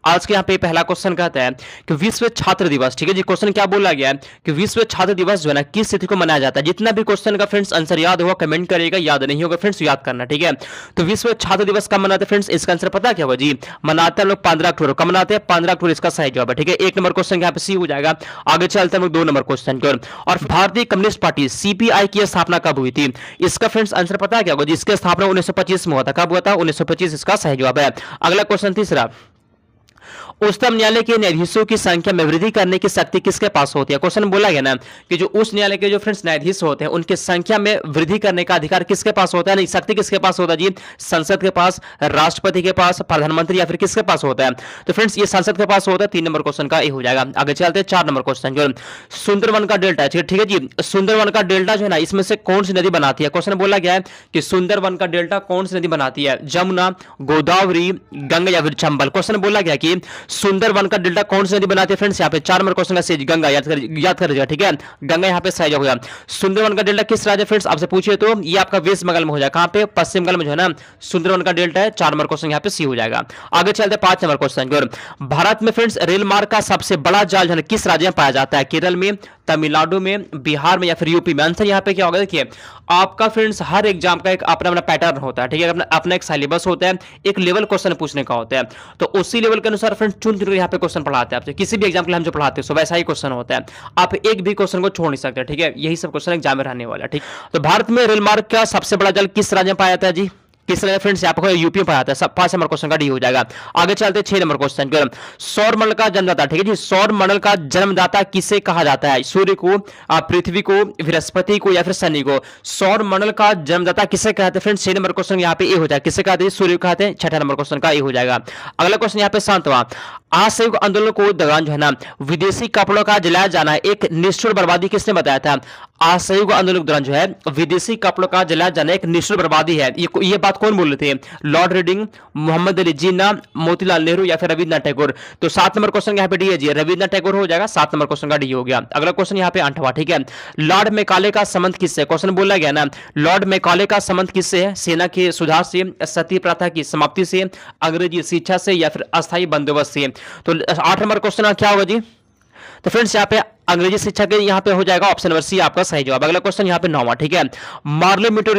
आज के यहाँ पे पहला क्वेश्चन कहता है कि विश्व छात्र दिवस, ठीक है जी, क्वेश्चन क्या बोला गया है कि विश्व छात्र दिवस जो है ना किस तिथि को मनाया जाता है। जितना भी क्वेश्चन का फ्रेंड्स आंसर याद होगा कमेंट करेगा, याद नहीं होगा फ्रेंड्स याद करना, ठीक है। तो विश्व छात्र दिवस कब मनाते हैं फ्रेंड्स, इसका आंसर पता क्या होगा जी, मनाते हैं लोग 15 अक्टूबर। कब मनाते हैं, 15 अक्टूबर इसका सही जवाब है, ठीक है। एक नंबर क्वेश्चन यहाँ पे सी हो जाएगा। आगे चलते हैं लोग 2 नंबर क्वेश्चन की ओर। और भारतीय कम्युनिस्ट पार्टी सीपीआई की स्थापना कब हुई थी, इसका फ्रेंड्स आंसर पता क्या होगा जी, इसकी स्थापना 1925 में हुआ था। कब हुआ था, 1925 इसका सही जवाब है। अगला क्वेश्चन तीसरा, उच्चतम न्यायालय के न्यायाधीशों की संख्या में वृद्धि करने की शक्ति किसके पास होती है। क्वेश्चन बोला गया ना कि जो उच्च न्यायालय के जो फ्रेंड्स न्यायाधीश होते हैं उनकी संख्या में वृद्धि करने का अधिकार किसके पास होता है, नहीं शक्ति किसके पास होता है जी, संसद के पास, राष्ट्रपति के पास, प्रधानमंत्री या फिर किसके पास होता है। तो फ्रेंड्स ये संसद के पास होता है। 3 नंबर क्वेश्चन का ये हो जाएगा। आगे चलते हैं 4 नंबर क्वेश्चन जो सुंदरवन का डेल्टा, ठीक है जी, सुंदरवन का डेल्टा जो है ना इसमें से कौन सी नदी बनाती है। क्वेश्चन बोला गया है कि सुंदरवन का डेल्टा कौन सी नदी बनाती है, जमुना, गोदावरी, गंगा या फिर चंबल। क्वेश्चन बोला गया कि सुंदरवन का डेल्टा कौन सी नदी बनाती है फ्रेंड्स, यहाँ पे 4 नंबर क्वेश्चन का सही गंगा, याद कर लीजिएगा, ठीक है। गंगा यहाँ पे सही जवाब होगा। सुंदरवन का डेल्टा किस राज्य फ्रेंड्स आपसे पूछे तो ये आपका वेस्ट बंगाल में हो जाएगा। कहां पे, पश्चिम बंगाल में जो है ना सुंदरवन का डेल्टा है। 4 नंबर क्वेश्चन यहाँ पे सी हो जाएगा। आगे चलते 5 नंबर क्वेश्चन की ओर। भारत में फ्रेंड्स रेल मार्ग का सबसे बड़ा जाल जो है किस राज्य में पाया जाता है, केरल में, तमिलनाडु में, बिहार में या फिर यूपी में। आंसर यहाँ पे क्या होगा, देखिए आपका फ्रेंड्स हर एग्जाम का एक अपना अपना पैटर्न होता है, ठीक है, अपना एक सिलेबस होता है, एक लेवल क्वेश्चन पूछने का होता है। तो उसी लेवल के अनुसार फ्रेंड्स चुन चुन यहाँ पे क्वेश्चन पढ़ाते हैं आपसे। किसी भी एग्जाम के लिए हम जो पढ़ाते हैं सो वैसा ही क्वेश्चन होता है, आप एक भी क्वेश्चन को छोड़ नहीं सकते, ठीक है। यही सब क्वेश्चन एग्जाम में रहने वाला है, ठीक। तो भारत में रेल मार्ग का सबसे बड़ा जल किस राज्य में पाया जाता है जी, किस राज्य फ्रेंड्स आपको यूपी में पाया जाता है। सब 5 नंबर क्वेश्चन का डी हो जाएगा। आगे चलते 6 नंबर क्वेश्चन की ओर। सौर मंडल का जन्मदाता, ठीक है जी, सौर मंडल का जन्मदाता किसे कहा जाता है, सूर्य को, पृथ्वी को, बृहस्पति को या फिर शनि को। सौर मंडल का जन्मदाता किसे कहते हैं फ्रेंड्स, 6 नंबर क्वेश्चन यहाँ पे ए हो जाएगा। किसे कहते हैं, सूर्य को कहते हैं। 6 नंबर क्वेश्चन का ए हो जाएगा। अगला क्वेश्चन यहाँ पे 7वां, असहयोग आंदोलन को दौरान जो है ना विदेशी कपड़ों का जलाया जाना एक निष्ठुर बर्बादी किसने बताया था। असहयोग आंदोलन के दौरान जो है विदेशी कपड़ों का जलाया जाना एक निष्ठुर बर्बादी है, ये बात कौन बोल रहे थे, लॉर्ड रीडिंग, मोहम्मद अली जिन्ना, मोतीलाल नेहरू या फिर रविन्द्रनाथ टैगोर। तो 7 नंबर क्वेश्चन यहाँ पे डी है जी, रविन्द्रनाथ टैगोर हो जाएगा। 7 नंबर क्वेश्चन का डी हो गया। अगला क्वेश्चन यहाँ पे 8वां, ठीक है, लॉर्ड मैकाले का संबंध किससे। क्वेश्चन बोला गया ना लॉर्ड मैकाले का संबंध किससे है, सेना के सुधार से, सती प्रथा की समाप्ति से, अंग्रेजी शिक्षा से या फिर अस्थायी बंदोबस्त से। तो 8 नंबर क्वेश्चन क्या होगा जी, तो फ्रेंड्स यहाँ पे अंग्रेजी शिक्षा के यहाँ पे हो जाएगा ऑप्शन नंबर सी आपका सही जवाब। अगला क्वेश्चन यहाँ पे 9वां, ठीक है, मार्ले मिंटो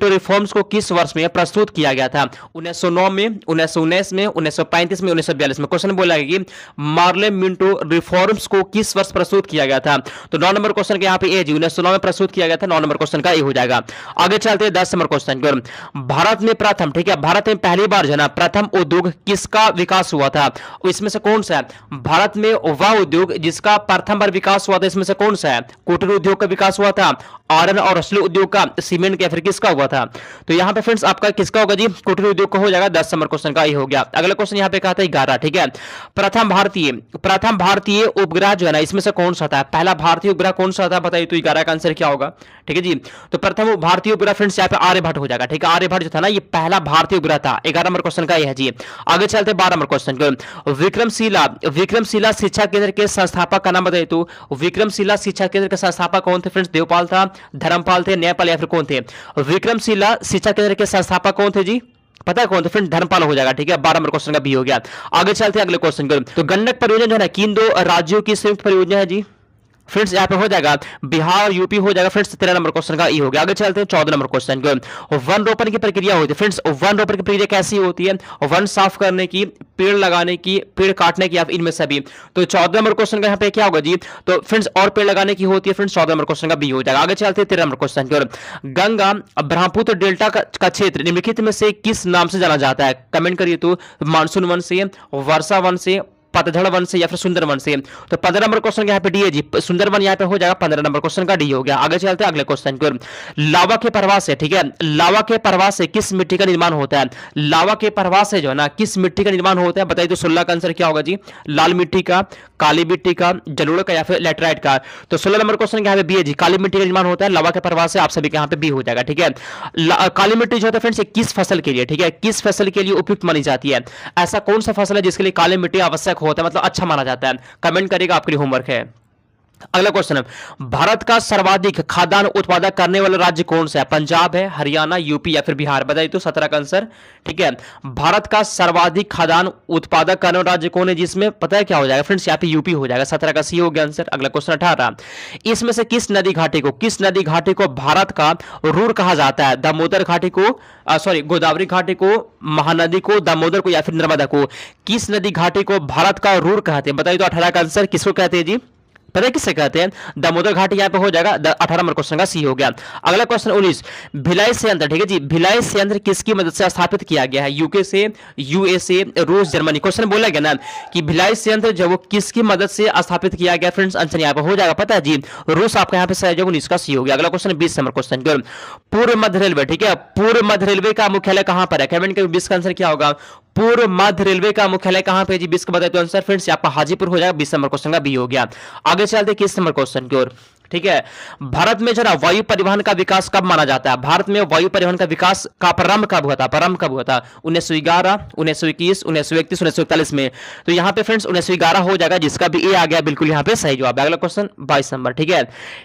रिफॉर्म्स को किस वर्ष में प्रस्तुत किया गया था। 1909 में, 1919 में, 1935 में, 1942 में। क्वेश्चन बोला गया कि मार्ले मिंटो रिफॉर्म्स को किस वर्ष प्रस्तुत किया गया था। तो 9 नंबर क्वेश्चन के यहाँ पे ए जी 1909 में प्रस्तुत किया गया था। 9 नंबर क्वेश्चन का ए हो जाएगा। आगे चलते 10 नंबर क्वेश्चन की ओर। भारत में प्रथम, ठीक है, भारत में पहली बार जो है ना प्रथम उद्योग किसका विकास हुआ था, इसमें से कौन सा है। भारत में वह उद्योग जिसका प्रथम बार विकास हुआ था इसमें से कौन सा है, कुटीर उद्योग का विकास हुआ था, आयरन और स्टील उद्योग का, सीमेंट या फिर किसका हुआ था। तो यहाँ पे फ्रेंड्स आपका किसका होगा जी, कुटीर उद्योग का हो जाएगा। 10 नंबर क्वेश्चन का ये हो गया। अगला क्वेश्चन यहाँ पे कहा था 11, ठीक है, प्रथम भारतीय उपग्रह जो है ना इसमें से कौन सा था, पहला भारतीय उपग्रह कौन सा था बताइए। तो 11 का आंसर क्या होगा, ठीक है जी। तो प्रथम भारतीय उपग्रह फ्रेंड्स यहाँ पे आर्यभट्ट हो जाएगा, ठीक है। आर्यभट्ट जो था ना ये पहला भारतीय उपग्रह था। 11 नंबर क्वेश्चन का ये है जी। आगे चलते 12 नंबर क्वेश्चन को। विक्रमशिला शिक्षा केंद्र के संस्थापक का नाम बताइए। तो विक्रमशिला शिक्षा केंद्र के संस्थापक कौन थे फ्रेंड्स, देवपाल था, धर्मपाल थे, न्यायपाल या फिर कौन थे। विक्रमशिला शिक्षा केंद्र के संस्थापक कौन थे जी, पता है कौन, तो फ्रेंड धर्मपाल हो जाएगा, ठीक है। 12 नंबर क्वेश्चन का बी हो गया। आगे चलते हैं अगले क्वेश्चन को। तो गंडक परियोजना जो है किन 2 राज्यों की संयुक्त परियोजना है जी, फ्रेंड्स यहाँ पे हो जाएगा बिहार यूपी हो जाएगा फ्रेंड्स। 13 नंबर क्वेश्चन का ई हो गया। आगे चलते हैं 14 नंबर क्वेश्चन को। वन रोपण की प्रक्रिया होती है फ्रेंड्स, वन रोपण की प्रक्रिया कैसी होती है, वन साफ करने की, पेड़ लगाने की, पेड़ काटने की, इनमें सभी। तो 14 नंबर क्वेश्चन का यहाँ पे क्या होगा जी, तो फ्रेंड्स और पेड़ लगाने की होती है फ्रेंड्स। 14 नंबर क्वेश्चन का बी हो जाएगा। आगे चलते हैं 13 नंबर क्वेश्चन की ओर। गंगा ब्रह्मपुत्र डेल्टा का क्षेत्र निम्नलिखित में से किस नाम से जाना जाता है, कमेंट करिए। तो मानसून वन से, वर्षा वन से, पतझड़ वन से या फिर सुंदर वन से। तो 15 नंबर क्वेश्चन यहाँ पे डी है जी, सुंदर वन यहाँ पे हो जाएगा। 15 नंबर क्वेश्चन का डी हो गया। आगे चलते हैं अगले क्वेश्चन को। लावा के प्रवाह से, ठीक है, लावा के प्रवाह से किस मिट्टी का निर्माण होता है। लावा के प्रवाह से जो है ना किस मिट्टी का निर्माण होता है बताइए। तो 16 का आंसर क्या होगा जी, लाल मिट्टी का, काली मिट्टी का, जलोढ़ का या फिर लेटराइट का। तो 16 नंबर क्वेश्चन यहाँ पे बी है जी, काली मिट्टी का निर्माण होता है लावा के प्रवाह से। आप सभी के यहाँ पे बी हो जाएगा, ठीक है। काली मिट्टी जो होता है फ्रेंड्स किस फसल के लिए, ठीक है, किस फसल के लिए उपयुक्त मानी जाती है। ऐसा कौन सा फसल है जिसके लिए काली मिट्टी आवश्यक होता है, मतलब अच्छा माना जाता है, कमेंट करेगा, आपके लिए होमवर्क है। अगला क्वेश्चन है, भारत का सर्वाधिक खाद्यान्न उत्पादक करने वाला राज्य कौन सा है? पंजाब है, हरियाणा, यूपी या फिर बिहार? बताइए तो 17 का आंसर। ठीक है, भारत का सर्वाधिक खाद्यान्न उत्पादक करने वाला राज्य कौन है? जिसमें पता है क्या हो जाएगा फ्रेंड्स, यहाँ पे यूपी हो जाएगा। 17 का सी हो गया आंसर। अगला क्वेश्चन 18, इसमें से किस नदी घाटी को भारत का रूर कहा जाता है? दामोदर घाटी को, सॉरी गोदावरी घाटी को, महानदी को, दामोदर को या फिर नर्मदा को? किस नदी घाटी को भारत का रूर कहते हैं? बताइए तो 18 का आंसर किसको कहते हैं जी? पता है किससे कहते हैं? दामोदर घाटी यहाँ पे हो जाएगा। 18 नंबर क्वेश्चन का सी हो गया। अगला क्वेश्चन 19, भिलाई संयंत्र, ठीक है जी, भिलाई संयंत्र किसकी मदद से स्थापित किया गया है? यूके से, यूएसए, रूस, जर्मनी? क्वेश्चन बोला गया ना कि भिलाई संयंत्र जो वो किसकी मदद से स्थापित किया गया फ्रेंड्स? आंसर यहाँ पे हो जाएगा पता है जी, रूस आपका यहाँ पे सही जवाब 19 का सी हो गया। अगला क्वेश्चन 20 नंबर क्वेश्चन, पूर्व मध्य रेलवे, ठीक है, पूर्व मध्य रेलवे का मुख्यालय कहां पर है? कमेंट करिए 20 का आंसर क्या होगा? पूर्व मध्य रेलवे का मुख्यालय कहां पे जी? 20 का बताए तो आंसर फ्रेंड्स आपका हाजीपुर हो जाएगा। 20 नंबर क्वेश्चन का बी हो गया। आगे चलते 21 नंबर क्वेश्चन की ओर, ठीक है, भारत में जरा वायु परिवहन का विकास कब माना जाता है? भारत में वायु परिवहन का विकास का प्रारंभ कब हुआ था? प्रारंभ कब हुआ था? 1911, 1921, 1931, 1941 में? तो यहाँ पे फ्रेंड्स 1911 हो जाएगा, जिसका भी ए आ गया बिल्कुल यहाँ पे सही जवाब है। अगला क्वेश्चन 22 नंबर, ठीक है,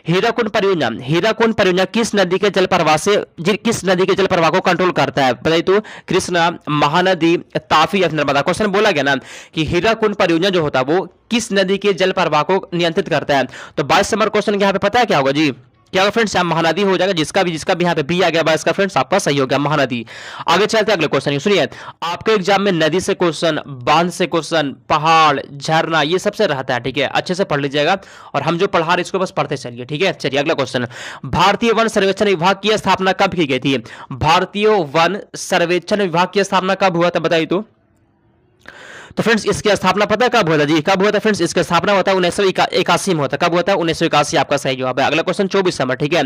हीराकुंड परियोजना किस नदी के जल प्रवाह से, किस नदी के जल प्रवाह को कंट्रोल करता है? बताइए तो, कृष्णा, महानदी, तापी या नर्मदा? क्वेश्चन बोला गया ना कि हीराकुंड परियोजना जो होता है वो किस नदी के जल प्रवाह को नियंत्रित करता है? तो 22 नंबर क्वेश्चन यहाँ पे पता है क्या होगा जी? क्या होगा फ्रेंड्स? महानदी हो जाएगा, जिसका भी यहाँ पे बी आ गया 22 का फ्रेंड्स आपका सही हो गया, महानदी। आगे चलते हैं अगले क्वेश्चन, सुनिए, आपके एग्जाम में नदी से क्वेश्चन, बांध से क्वेश्चन, पहाड़, झरना, ये सबसे रहता है, ठीक है, अच्छे से पढ़ लीजिएगा और हम जो पढ़ा रहे इसको बस पढ़ते चलिए, ठीक है। चलिए अगला क्वेश्चन, भारतीय वन सर्वेक्षण विभाग की स्थापना कब की गई थी? भारतीय वन सर्वेक्षण विभाग की स्थापना कब हुआ था? बताइए तो फ्रेंड्स इसकी स्थापना पता है कब हुआ था जी? कब हुआ था फ्रेंड्स? इसकी स्थापना होता है 1981 में होता है। कब हुआ था? 1981 आपका सही जवाब है। अगला क्वेश्चन 24 नंबर, ठीक है,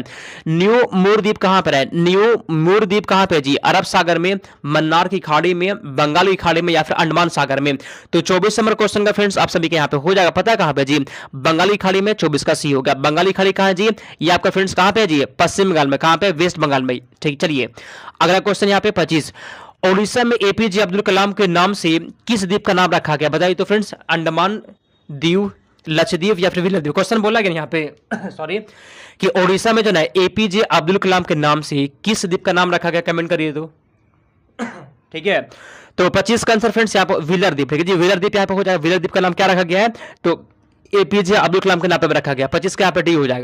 न्यू मूर द्वीप कहां पर है? न्यू मूर द्वीप कहां पे जी? अरब सागर में, मन्नार की खाड़ी में, बंगाल की खाड़ी में या फिर अंडमान सागर में? तो 24 नंबर क्वेश्चन का फ्रेंड्स आप सभी के यहाँ पे हो जाएगा, पता है कहां पे जी? बंगाली खाड़ी में। 24 का सी हो गया। बंगाली खाड़ी कहां है जी? ये आपका फ्रेंड्स कहां पे है जी? पश्चिम बंगाल में। कहां पे? वेस्ट बंगाल में, ठीक। चलिए अगला क्वेश्चन यहाँ पे 25, ओडिशा में एपीजे अब्दुल कलाम के नाम से किस द्वीप का नाम रखा गया? बताइए तो फ्रेंड्स, अंडमान द्वीप, लक्षद्वीप या फिर विलय द्वीप? क्वेश्चन बोला गया यहाँ पे सॉरी कि ओडिशा में जो ना एपीजे अब्दुल कलाम के नाम से किस द्वीप का नाम रखा गया? कमेंट करिए तो ठीक है। तो 25 का आंसर फ्रेंड्स यहाँ पर व्हीलर द्वीप, ठीक है जी, व्हीलर द्वीप यहाँ पे हो जाएगा। व्हीलर द्वीप का नाम क्या रखा गया है? तो एपीजे अब्दुल कलाम के नाम पर रखा गया। 25 का यहाँ पे डी हो जाएगा।